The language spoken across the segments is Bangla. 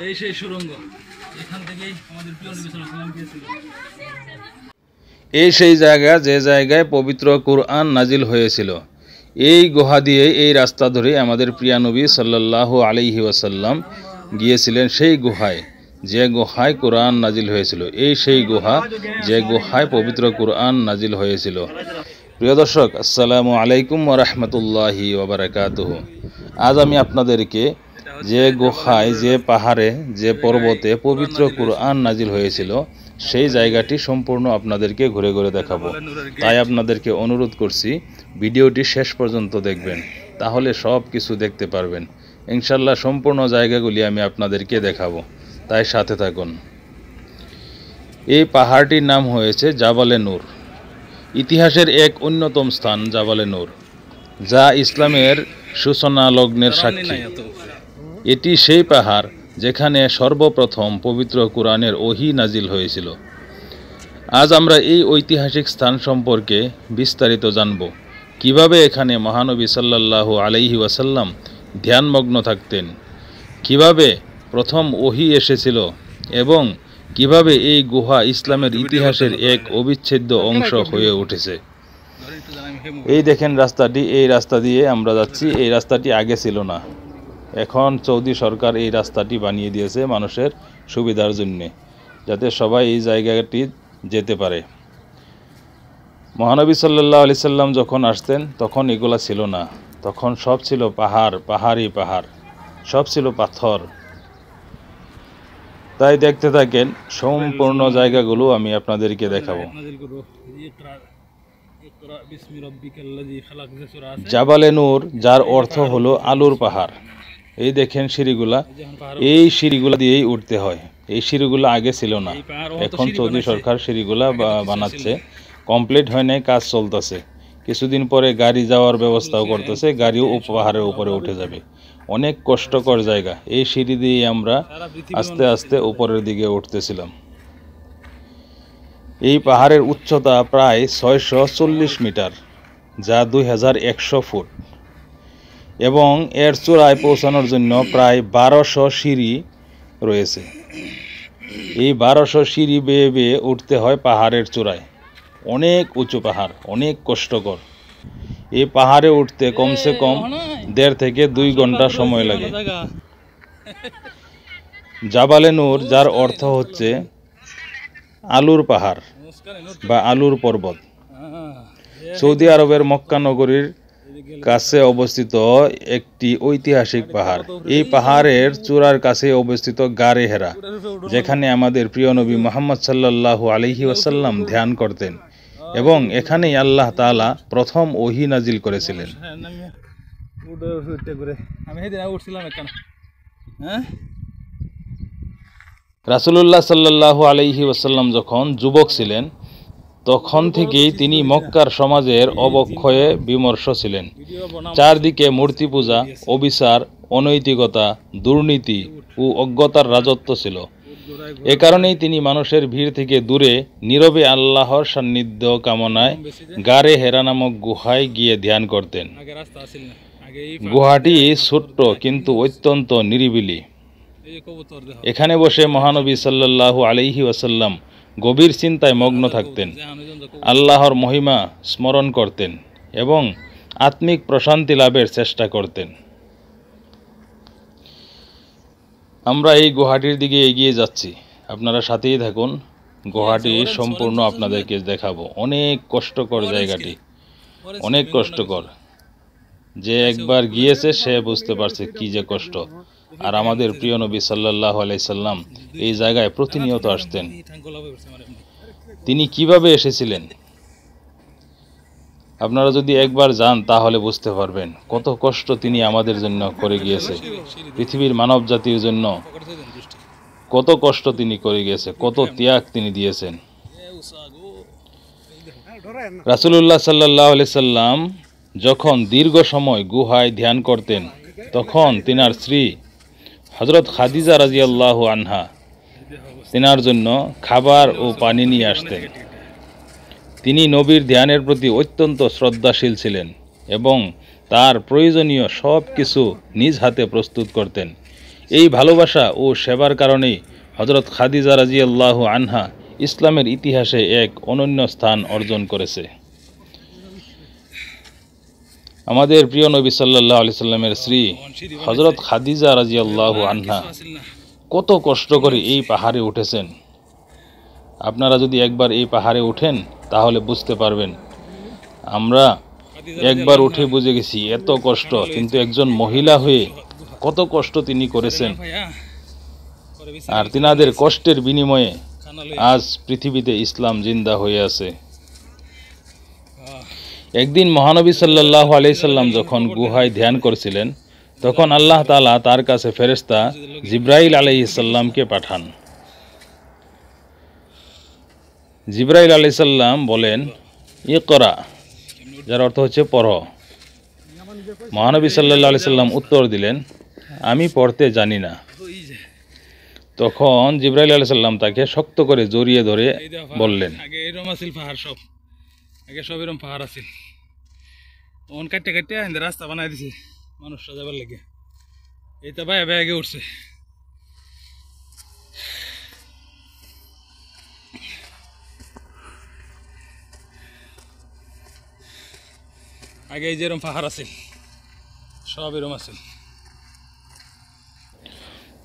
এই সেই সুড়ঙ্গ, এখান থেকেই আমাদের প্রিয় নবী সাল্লাল্লাহু আলাইহি ওয়াসাল্লাম গিয়েছিলেন। এই সেই জায়গা যে জায়গায় পবিত্র কুরআন নাজিল হয়েছিল। এই গুহা দিয়ে এই রাস্তা ধরে আমাদের প্রিয় নবী সাল্লাল্লাহু আলাইহি ওয়াসাল্লাম গিয়েছিলেন সেই গুহায়, যে গুহায় কুরআন নাজিল হয়েছিল। এই সেই গুহা যে গুহায় পবিত্র কুরআন নাজিল হয়েছিল। প্রিয় দর্শক, আসসালামু আলাইকুম ওয়া রাহমাতুল্লাহি ওয়া বারাকাতুহু। আজ আমি আপনাদেরকে যে গুহায়, যে পাহাড়ে, যে পর্বতে পবিত্র কুরআন নাজিল হয়েছিল সেই জায়গাটি সম্পূর্ণ আপনাদেরকে ঘুরে ঘুরে দেখাবো। তাই আপনাদেরকে অনুরোধ করছি ভিডিওটি শেষ পর্যন্ত দেখবেন, তাহলে সব কিছু দেখতে পারবেন ইনশাল্লাহ। সম্পূর্ণ জায়গাগুলি আমি আপনাদেরকে দেখাবো, তাই সাথে থাকুন। এই পাহাড়টির নাম হয়েছে জাবালে নূর। ইতিহাসের এক অন্যতম স্থান জাবালে নূর, যা ইসলামের সূচনা লগ্নের সাক্ষী। এটি সেই পাহাড় যেখানে সর্বপ্রথম পবিত্র কুরআনের ওহী নাজিল হয়েছিল। আজ আমরা এই ঐতিহাসিক স্থান সম্পর্কে বিস্তারিত জানব। কিভাবে এখানে মহানবী সাল্লাল্লাহু আলাইহি ওয়াসাল্লাম ধ্যানমগ্ন থাকতেন, কিভাবে প্রথম ওহী এসেছিল এবং কিভাবে এই গুহা ইসলামের ইতিহাসের এক অবিচ্ছেদ্য অংশ হয়ে উঠেছে। এই দেখেন রাস্তাটি, এই রাস্তা দিয়ে আমরা যাচ্ছি। এই রাস্তাটি আগে ছিল না, এখন সৌদি সরকার এই রাস্তাটি বানিয়ে দিয়েছে মানুষের সুবিধার জন্য, যাতে সবাই এই জায়গাটি যেতে পারে। মহানবী সাল্লাল্লাহু আলাইহি সাল্লাম যখন আসতেন তখন এগুলা ছিল না, তখন সব ছিল পাহাড়, পাহাড়ই পাহাড়, সব ছিল পাথর। তাই দেখতে থাকেন, সম্পূর্ণ জায়গাগুলো আমি আপনাদেরকে দেখাবো। জাবালে নূর, যার অর্থ হলো আলুর পাহাড়। এই দেখেন সিঁড়িগুলা, এই সিঁড়িগুলা দিয়েই উঠতে হয়। এই সিঁড়িগুলো আগে ছিল না, এখন সৌদি সরকার সিঁড়িগুলা বানাচ্ছে, কমপ্লিট হয় নাই, কাজ চলতেছে। কিছুদিন পরে গাড়ি যাওয়ার ব্যবস্থাও করতেছে, গাড়িও পাহাড়ের উপরে উঠে যাবে। অনেক কষ্টকর জায়গা। এই সিঁড়ি দিয়ে আমরা আস্তে আস্তে উপরের দিকে উঠতেছিলাম। এই পাহাড়ের উচ্চতা প্রায় 640 মিটার, যা 2100 ফুট, এবং এর চূড়ায় পৌঁছানোর জন্য প্রায় 1200 সিঁড়ি রয়েছে। এই 1200 সিঁড়ি বেয়ে বেয়ে উঠতে হয় পাহাড়ের চূড়ায়। অনেক উঁচু পাহাড়, অনেক কষ্টকর। এই পাহাড়ে উঠতে কমসে কম 1.5 থেকে 2 ঘন্টা সময় লাগে। জাবালে নূর, যার অর্থ হচ্ছে আলুর পাহাড় বা আলুর পর্বত, সৌদি আরবের মক্কা নগরীর কাছে অবস্থিত একটি ঐতিহাসিক পাহাড়। এই পাহাড়ের চূড়ার কাছে অবস্থিত গারে হেরা, যেখানে আমাদের প্রিয় নবী মুহাম্মদ সাল্লাল্লাহু আলাইহি ওয়াসাল্লাম ধ্যান করতেন, এবং এখানেই আল্লাহ তাআলা প্রথম ওহী নাজিল করেছিলেন। রাসূলুল্লাহ সাল্লাল্লাহু আলাইহি ওয়াসাল্লাম যখন যুবক ছিলেন তখন থেকেই তিনি মক্কার সমাজের অবক্ষয়ে বিমর্ষ ছিলেন। চারদিকে মূর্তি পূজা, অবিচার, অনৈতিকতা, দুর্নীতি ও অজ্ঞতার রাজত্ব ছিল। এ কারণেই তিনি মানুষের ভিড় থেকে দূরে নীরবে আল্লাহর সান্নিধ্য কামনায় গারে হেরা নামক গুহায় গিয়ে ধ্যান করতেন। গুহাটি ছোট্ট কিন্তু অত্যন্ত নিরিবিলি। এখানে বসে মহানবী সাল্লাল্লাহু আলাইহি ওয়াসাল্লাম গভীর চিন্তায় মগ্ন থাকতেন, আল্লাহর মহিমা স্মরণ করতেন এবং আত্মিক প্রশান্তি লাভের চেষ্টা করতেন। আমরা এই গুহাটির দিকে এগিয়ে যাচ্ছি, আপনারা সাথেই থাকুন। গুহাটি সম্পূর্ণ আপনাদেরকে দেখাবো। অনেক কষ্টকর জায়গাটি, অনেক কষ্টকর। যে একবার গিয়েছে সে বুঝতে পারছে কি যে কষ্ট। আর আমাদের প্রিয় নবী সাল্লাল্লাহু আলাইহি সাল্লাম এই জায়গায় প্রতিনিয়ত আসতেন। তিনি কিভাবে এসেছিলেন আপনারা যদি একবার যান তাহলে বুঝতে পারবেন কত কষ্ট তিনি আমাদের জন্য করে গিয়েছে। পৃথিবীর মানব জাতির জন্য কত কষ্ট তিনি করে গিয়েছে, কত ত্যাগ তিনি দিয়েছেন। রাসূলুল্লাহ সাল্লাল্লাহু আলাইহি সাল্লাম যখন দীর্ঘ সময় গুহায় ধ্যান করতেন তখন তিনার স্ত্রী হযরত খাদিজা রাদিয়াল্লাহু আনহা তিনার জন্য খাবার ও পানি নিয়ে আসতেন। তিনি নবীর ধ্যানের প্রতি অত্যন্ত শ্রদ্ধাশীল ছিলেন এবং তার প্রয়োজনীয় সব কিছু নিজ হাতে প্রস্তুত করতেন। এই ভালোবাসা ও সেবার কারণেই হযরত খাদিজা রাদিয়াল্লাহু আনহা ইসলামের ইতিহাসে এক অনন্য স্থান অর্জন করেছে। আমাদের প্রিয় নবী সাল্লাল্লাহু আলাইহি সাল্লামের স্ত্রী হযরত খাদিজা রাদিয়াল্লাহু আনহা কত কষ্ট করে এই পাহাড়ে উঠেছেন। আপনারা যদি একবার এই পাহাড়ে ওঠেন তাহলে বুঝতে পারবেন। আমরা একবার উঠে বুঝে গেছি এত কষ্ট, কিন্তু একজন মহিলা হয়ে কত কষ্ট তিনি করেছেন। আর তিনাদের কষ্টের বিনিময়ে আজ পৃথিবীতে ইসলাম জিন্দা হয়ে আছে। একদিন মহানবী সাল্লাল্লাহু আলাইহি সাল্লাম যখন গুহায় ধ্যান করছিলেন, তখন আল্লাহ তাআলা তার কাছে ফেরেশতা জিবরাইল আলাইহিস সালামকে পাঠান। জিবরাইল আলাইহিস সালাম বলেন, ইকরা, যার অর্থ হচ্ছে পড়ো। মহানবী সাল্লাল্লাহু আলাইহি সাল্লাম উত্তর দিলেন, আমি পড়তে জানি না। তখন জিবরাইল আলাইহিস সালাম তাকে শক্ত করে জড়িয়ে ধরে বললেন, আগে এরম আছিল পাহাড়, আগে সব এরম পাহাড় আছিল, ওন কাটতে কাটতে রাস্তা বানাই দিছে মানুষরা যাবার লাগে। এইটা ভাই আগে উঠছে। আগে এই যেরম পাহাড় আছিল সব এরম আছিল।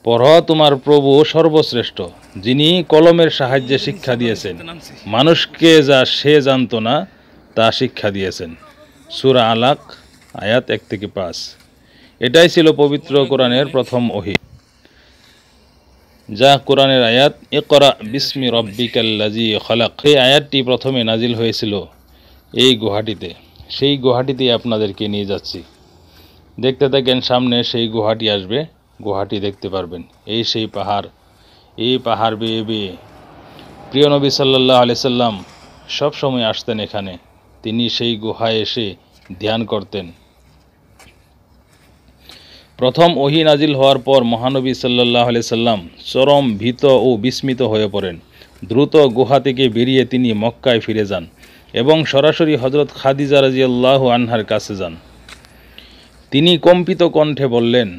পড়ো, তোমার প্রভু সর্বশ্রেষ্ঠ, যিনি কলমের সাহায্যে শিক্ষা দিয়েছেন, মানুষকে যা সে জানত না তা শিক্ষা দিয়েছেন। সূরা আলাক আয়াত 1 থেকে 5। এটাই ছিল পবিত্র কোরআনের প্রথম ওহী, যা কোরআনের আয়াত ইকরা বিসমি রব্বিকাল্লাযী খলাক। এই আয়াতটি প্রথমে নাজিল হয়েছিল এই গুহাটিতে। সেই গুহাটিতেই আপনাদেরকে নিয়ে যাচ্ছি। দেখতে থাকেন, সামনে সেই গুহাটি আসবে, গুহাটি দেখতে পারবেন। এই সেই পাহাড়, এই পাহাড় বেয়ে বেয়ে প্রিয় নবী সাল্লাল্লাহু আলাইহি সাল্লাম সব সময় আসতেন এখানে। তিনি সেই গুহায় এসে ধ্যান করতেন। প্রথম ওহী নাজিল হওয়ার পর মহানবী সাল্লাল্লাহু আলাইহি সাল্লাম চরম ভীত ও বিস্মিত হয়ে পড়েন। দ্রুত গুহা থেকে বেরিয়ে তিনি মক্কায় ফিরে যান এবং সরাসরি হযরত খাদিজা রাদিয়াল্লাহু আনহার কাছে যান। তিনি কম্পিত কণ্ঠে বললেন,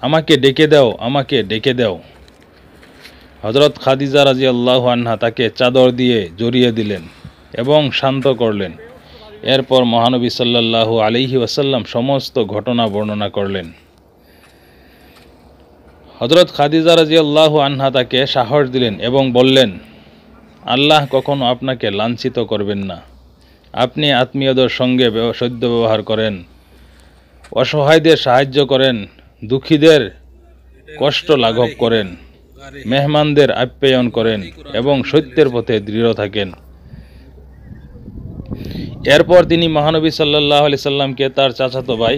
আমাকে ডেকে দাও, আমাকে ডেকে দাও। হযরত খাদিজা রাদিয়াল্লাহু আনহা তাকে চাদর দিয়ে জড়িয়ে দিলেন এবং শান্ত করলেন। এরপর মহানবী সাল্লাল্লাহু আলাইহি ওয়াসাল্লাম সমস্ত ঘটনা বর্ণনা করলেন। হযরত খাদিজা রাদিয়াল্লাহু আনহা তাকে সাহস দিলেন এবং বললেন, আল্লাহ কখনো আপনাকে লাঞ্ছিত করবেন না। আপনি আত্মীয়দের সঙ্গে সদ্য ব্যবহার করেন, অসহায়দের সাহায্য করেন, দুঃখীদের কষ্ট লাঘব করেন, মেহমানদের আপ্যায়ন করেন এবং সত্যের পথে দৃঢ় থাকেন। এরপর তিনি মহানবী সাল্লাল্লাহু আলাইহি সাল্লামকে তার চাচাতো ভাই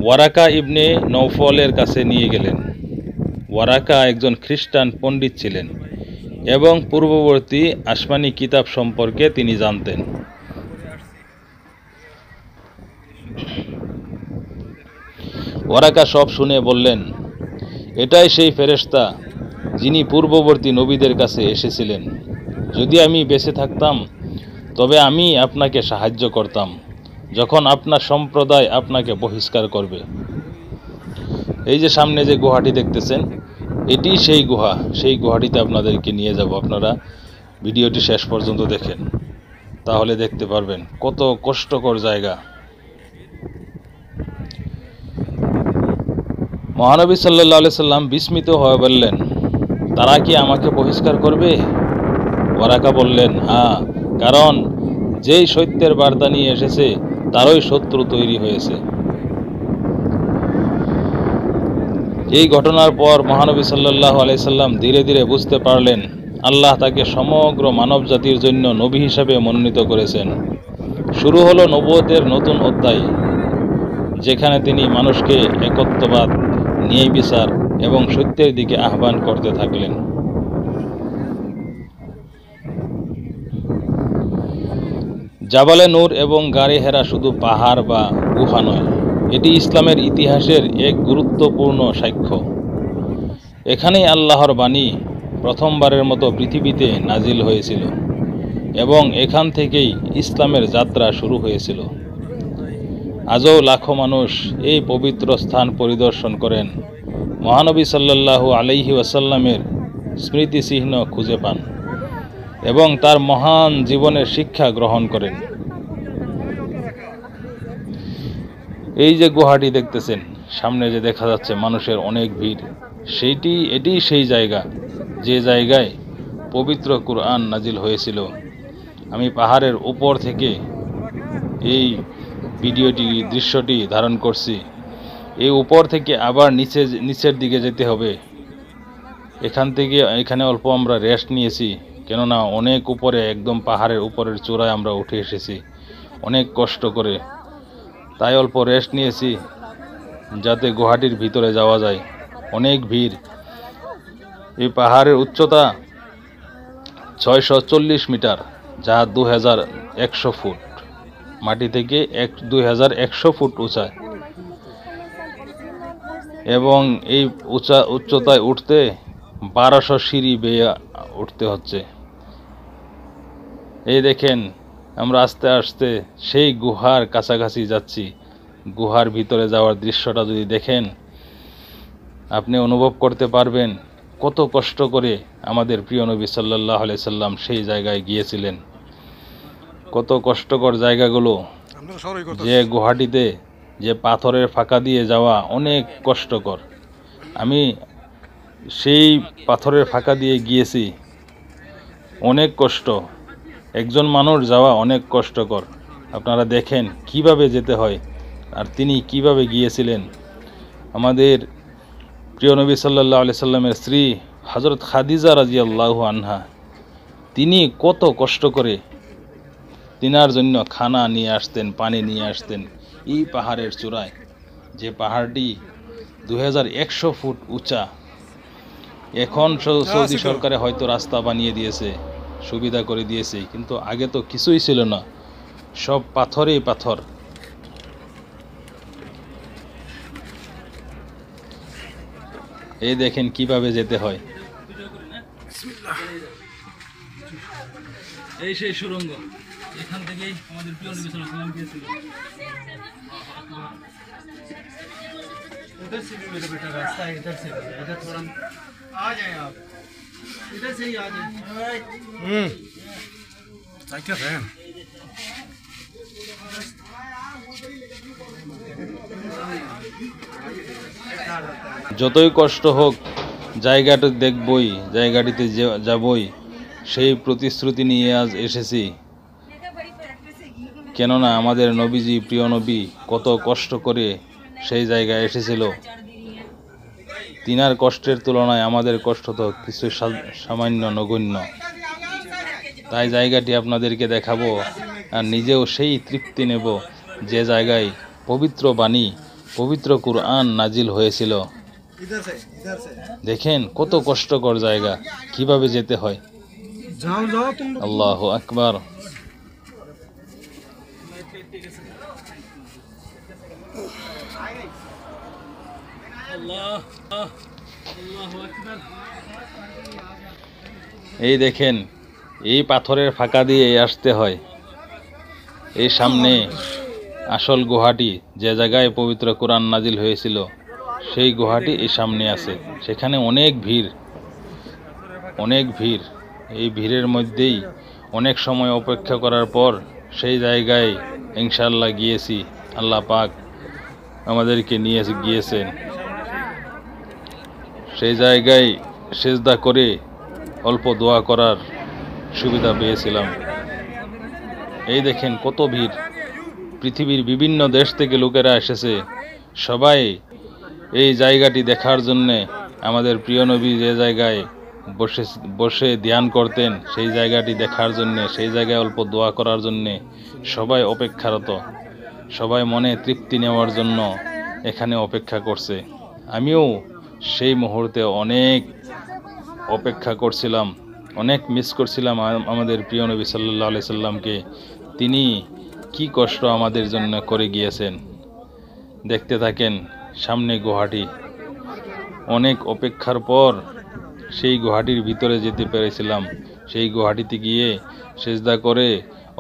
ওয়ারাকা ইবনে নওফলের কাছে নিয়ে গেলেন। ওয়ারাকা একজন খ্রিস্টান পণ্ডিত ছিলেন এবং পূর্ববর্তী আসমানি কিতাব সম্পর্কে তিনি জানতেন। ওয়ারাকা সব শুনে বললেন, এটাই সেই ফেরেশতা যিনি পূর্ববর্তী নবীদের কাছে এসেছিলেন। যদি আমি বেঁচে থাকতাম তবে আমি আপনাকে সাহায্য করতাম যখন আপনার সম্প্রদায় আপনাকে বহিষ্কার করবে। এই যে সামনে যে গুহাটি দেখতেছেন, এটি সেই গুহা। সেই গুহাটিতে আপনাদেরকে নিয়ে যাব। আপনারা ভিডিওটি শেষ পর্যন্ত দেখেন, তাহলে দেখতে পারবেন কত কষ্টকর জায়গা। মহানবী সাল্লাল্লাহু আলাইহি সাল্লাম বিস্মিত হয়ে বললেন, তারা কি আমাকে বহিষ্কার করবে? ওয়ারাকা বললেন, হ্যাঁ, কারণ যেই সত্যের বার্তা নিয়ে এসেছে তারই শত্রু তৈরি হয়েছে। এই ঘটনার পর মহানবী সাল্লাল্লাহু আলাইহি সাল্লাম ধীরে ধীরে বুঝতে পারলেন আল্লাহ তাকে সমগ্র মানব জাতির জন্য নবী হিসাবে মনোনীত করেছেন। শুরু হলো নবুয়তের নতুন অধ্যায়, যেখানে তিনি মানুষকে একত্ববাদ, ন্যায় বিচার এবং সত্যের দিকে আহ্বান করতে থাকলেন। জাবালে নূর এবং গাড়ি হেরা শুধু পাহাড় বা গুহা নয়, এটি ইসলামের ইতিহাসের এক গুরুত্বপূর্ণ সাক্ষ্য। এখানেই আল্লাহর বাণী প্রথমবারের মতো পৃথিবীতে নাজিল হয়েছিল এবং এখান থেকেই ইসলামের যাত্রা শুরু হয়েছিল। আজও লাখো মানুষ এই পবিত্র স্থান পরিদর্শন করেন মহানবী সাল্লাল্লাহু আলাইহি ওয়াসাল্লামের স্মৃতিচিহ্ন খুঁজে পান এবং তার মহান জীবনের শিক্ষা গ্রহণ করেন। এই যে গুহাটি দেখতেছেন সামনে, যে দেখা যাচ্ছে মানুষের অনেক ভিড়, এটি সেই জায়গা যে জায়গায় পবিত্র কুরআন নাজিল হয়েছিল। আমি পাহাড়ের উপর থেকে এই দৃশ্যটি ধারণ করছি। এই উপর থেকে আবার নিচের দিকে যেতে হবে। এখানে অল্প আমরা রেস্ট নিয়েছি, কেননা অনেক উপরে, একদম পাহাড়ের উপরের চূড়ায় আমরা উঠে এসেছি অনেক কষ্ট করে। তাই অল্প রেস্ট নিয়েছি যাতে গুহাটির ভিতরে যাওয়া যায়। অনেক ভিড়। এই পাহাড়ের উচ্চতা 640 মিটার, যা 2100 ফুট, মাটি থেকে 2100 ফুট উঁচায়। এবং এই উচ্চতায় উঠতে 1200 সিঁড়ি বেয়ে উঠতে হচ্ছে। এই দেখেন আমরা আস্তে আস্তে সেই গুহার কাছাকাছি যাচ্ছি। গুহার ভিতরে যাওয়ার দৃশ্যটা যদি দেখেন, আপনি অনুভব করতে পারবেন কত কষ্ট করে আমাদের প্রিয় নবী সাল্লাল্লাহু আলাইহি সাল্লাম সেই জায়গায় গিয়েছিলেন। কত কষ্টকর জায়গাগুলো, যে গুহাটিতে যে পাথরের ফাঁকা দিয়ে যাওয়া অনেক কষ্টকর। আমি সেই পাথরের ফাঁকা দিয়ে গিয়েছি, অনেক কষ্ট। একজন মানুষ যাওয়া অনেক কষ্টকর। আপনারা দেখেন কিভাবে যেতে হয় আর তিনি কিভাবে গিয়েছিলেন। আমাদের প্রিয় নবী সাল্লাল্লাহু আলাইহি সাল্লামের স্ত্রী হযরত খাদিজা রাদিয়াল্লাহু আনহা, তিনি কত কষ্ট করে তিনার জন্য খানা নিয়ে আসতেন, পানি নিয়ে আসতেন এই পাহাড়ের চূড়ায়, যে পাহাড়টি 2100 ফুট উঁচা। এখন সৌদি সরকারে হয়তো রাস্তা বানিয়ে দিয়েছে, সুবিধা করে দিয়েছে, কিন্তু আগে তো কিছুই ছিল না, সব পাথরেই পাথর। এই দেখেন কিভাবে যেতে হয়। এই সেই সুড়ঙ্গ, এখান থেকেই আমাদের প্রিয় নবী সাল্লাল্লাহু আলাইহি ওয়াসাল্লাম গিয়েছিল। उधर से भी मेरा बेटा रास्ता है, इधर से इधर थोड़ा आ जाए आप, इधर से ही आ जाए। क्या है যতই কষ্ট হোক জায়গাটা দেখবই, জায়গাটিতে যাবই, সেই প্রতিশ্রুতি নিয়ে আজ এসেছি। কেননা আমাদের নবীজি, প্রিয় নবী, কত কষ্ট করে সেই জায়গায় এসেছিল। তিনার কষ্টের তুলনায় আমাদের কষ্ট তো কিছু সামান্য নগণ্য। তাই জায়গাটি আপনাদেরকে দেখাবো আর নিজেও সেই তৃপ্তি নেব যে জায়গায় পবিত্র বাণী, পবিত্র কুরআন নাজিল হয়েছিল। দেখেন কত কষ্টকর জায়গা, কিভাবে যেতে হয়। আল্লাহু আকবার। এই দেখেন এই পাথরের ফাঁকা দিয়ে আসতে হয়। এই সামনে আসল গুহাটি, যে জায়গায় পবিত্র কোরআন নাজিল হয়েছিল, সেই গুহাটি এই সামনে আছে। সেখানে অনেক ভিড়, অনেক ভিড়। এই ভিড়ের মধ্যেই অনেক সময় অপেক্ষা করার পর সেই জায়গায় ইনশাআল্লাহ গিয়েছি। আল্লাহ পাক আমাদেরকে নিয়ে গিয়েছেন। সেই জায়গায় সেজদা করে অল্প দোয়া করার সুবিধা পেয়েছিলাম। এই দেখেন কত ভিড়, পৃথিবীর বিভিন্ন দেশ থেকে লোকেরা এসেছে। সবাই এই জায়গাটি দেখার জন্যে, আমাদের প্রিয় নবী যে জায়গায় বসে ধ্যান করতেন সেই জায়গাটি দেখার জন্যে, সেই জায়গায় অল্প দোয়া করার জন্যে সবাই অপেক্ষারত। সবাই মনে তৃপ্তি নেওয়ার জন্য এখানে অপেক্ষা করছে। আমিও সেই মুহূর্তে অনেক অপেক্ষা করছিলাম, অনেক মিস করছিলাম আমাদের প্রিয় নবী সাল্লাল্লাহু আলাইহি সাল্লামকে। তিনি কি কষ্ট আমাদের জন্য করে গিয়েছেন। দেখতে থাকেন সামনে গুহাটি। অনেক অপেক্ষার পর সেই গুহাটির ভিতরে যেতে পেরেছিলাম। সেই গুহাটিতে গিয়ে সেজদা করে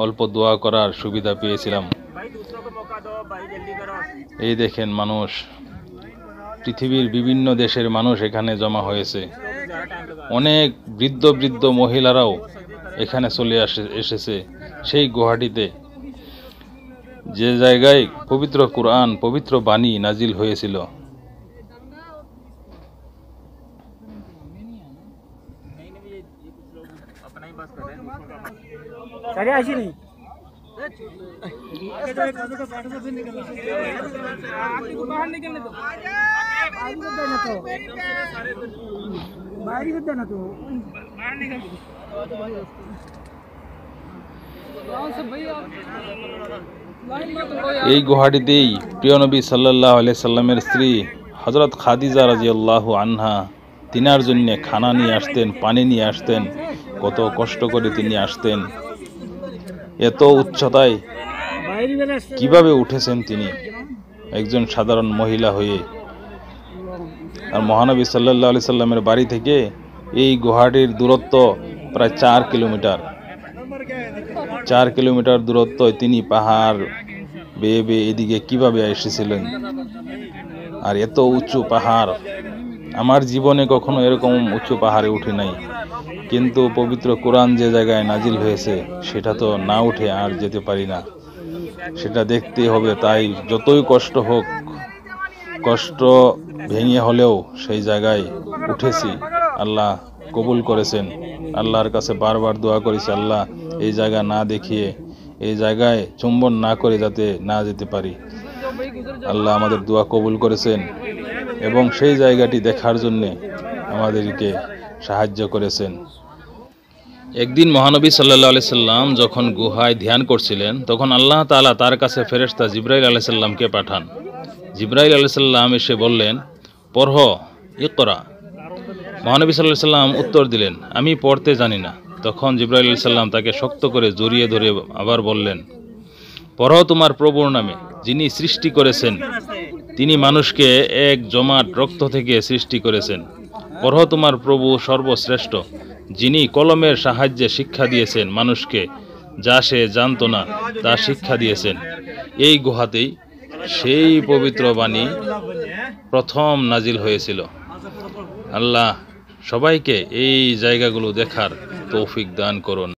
অল্প দোয়া করার সুবিধা পেয়েছিলাম। এই দেখেন মানুষ, পৃথিবীর বিভিন্ন দেশের মানুষ এখানে জমা হয়েছে। অনেক বৃদ্ধ বৃদ্ধ মহিলারাও এখানে চলে এসেছে সেই গুহাটিতে, যে জায়গায় পবিত্র কুরআন, পবিত্র বাণী নাজিল হয়েছিল। এই গুহাটিতেই প্রিয় নবী সাল্লাল্লাহু আলাইহি সাল্লামের স্ত্রী হযরত খাদিজা রাদিয়াল্লাহু আনহা তিনার জন্য খানা নিয়ে আসতেন, পানি নিয়ে আসতেন, কত কষ্ট করে তিনি আসতেন। এত উচ্চতায় কিভাবে উঠেছেন তিনি একজন সাধারণ মহিলা হয়ে। আর মহানবী সাল্লাল্লাহু আলাইহি সাল্লামের বাড়ি থেকে এই গুহাটির দূরত্ব প্রায় 4 কিলোমিটার। 4 কিলোমিটার দূরত্বয় তিনি পাহাড় বেয়ে বেয়ে এদিকে কিভাবে এসেছিলেন। আর এত উঁচু পাহাড়, আমার জীবনে কখনো এরকম উঁচু পাহাড়ে উঠি নাই, কিন্তু পবিত্র কোরআন যে জায়গায় নাজিল হয়েছে সেটা তো না উঠে আর যেতে পারি না, সেটা দেখতেই হবে। তাই যতই কষ্ট হোক, কষ্ট ভেঙে হলেও সেই জায়গায় উঠেছি। আল্লাহ কবুল করেছেন। আল্লাহর কাছে বারবার দোয়া করেছি, আল্লাহ এই জায়গা না দেখিয়ে, এই জায়গায় চুম্বন না করে যাতে না যেতে পারি। আল্লাহ আমাদের দোয়া কবুল করেছেন এবং সেই জায়গাটি দেখার জন্য আমাদেরকে সাহায্য করেছেন। একদিন মহানবী সাল্লাল্লাহু আলাইহি সাল্লাম যখন গুহায় ধ্যান করছিলেন, তখন আল্লাহ তাআলা তার কাছে ফেরেশতা জিবরাইল আলাইহিস সালামকে পাঠান। জিবরাইল আলাইহিস সালাম এসে বললেন, পড়ো, ইকরা। মহানবী সাল্লাল্লাহু আলাইহি সাল্লাম উত্তর দিলেন, আমি পড়তে জানি না। তখন জিবরাইল আলাইহিস সালাম তাকে শক্ত করে জড়িয়ে ধরে আবার বললেন, পড়ো তোমার প্রভুর নামে, যিনি সৃষ্টি করেছেন। তিনি মানুষকে এক জমাট রক্ত থেকে সৃষ্টি করেছেন। পড়ো তোমার প্রভু সর্বশ্রেষ্ঠ, যিনি কলমের সাহায্যে শিক্ষা দিয়েছেন মানুষকে, যা সে জানত না তা শিক্ষা দিয়েছেন। এই গুহাতেই সেই পবিত্র বাণী প্রথম নাজিল হয়েছিল। আল্লাহ সবাইকে এই জায়গাগুলো দেখার তৌফিক দান করুন।